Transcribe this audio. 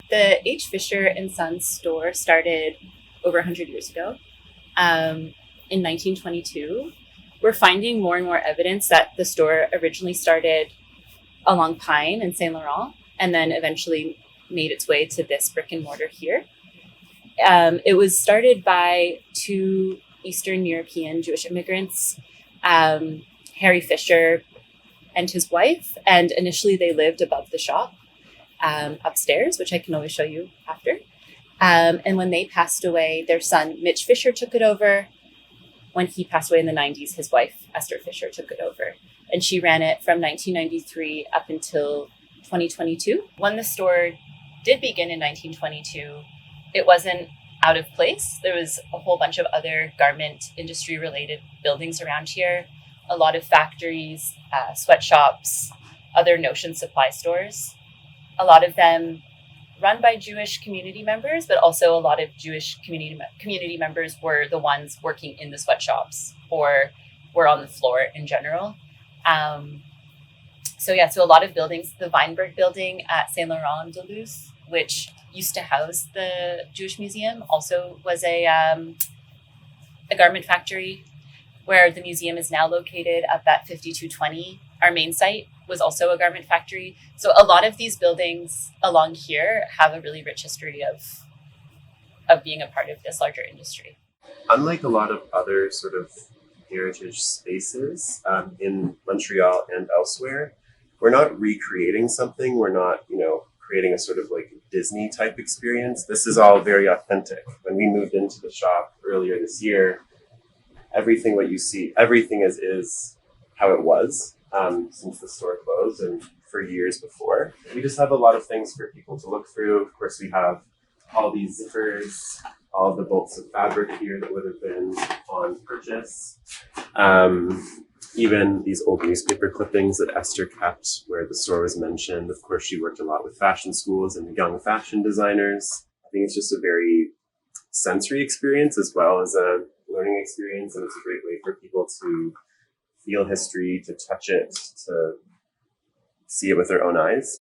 The H. Fisher and Sons store started over 100 years ago, in 1922. We're finding more and more evidence that the store originally started along Pine and Saint Laurent, and then eventually made its way to this brick and mortar here. It was started by two Eastern European Jewish immigrants, Harry Fisher and his wife, and initially they lived above the shop, upstairs, which I can always show you after. And when they passed away, their son, Mitch Fisher, took it over. When he passed away in the 90s, his wife, Esther Fisher, took it over. And she ran it from 1993 up until 2022. When the store did begin in 1922, it wasn't out of place. There was a whole bunch of other garment industry related buildings around here, a lot of factories, sweatshops, other notion supply stores, a lot of them run by Jewish community members, but also a lot of Jewish community members were the ones working in the sweatshops or were on the floor in general. So a lot of buildings, the Weinberg building at Saint Laurent de Luz, which used to house the Jewish Museum, also was a garment factory. Where the museum is now located up at 5220, our main site, was also a garment factory. So a lot of these buildings along here have a really rich history of being a part of this larger industry. Unlike a lot of other sort of heritage spaces in Montreal and elsewhere, we're not recreating something. We're not, creating a sort of like Disney type experience. This is all very authentic. When we moved into the shop earlier this year, everything what you see, everything is how it was since the store closed and for years before. We just have a lot of things for people to look through. Of course, we have all these zippers, all the bolts of fabric here that would have been on purchase. Even these old newspaper clippings that Esther kept where the store was mentioned. Of course, she worked a lot with fashion schools and young fashion designers. I think it's just a very sensory experience as well as a learning experience, and it's a great way for people to feel history, to touch it, to see it with their own eyes.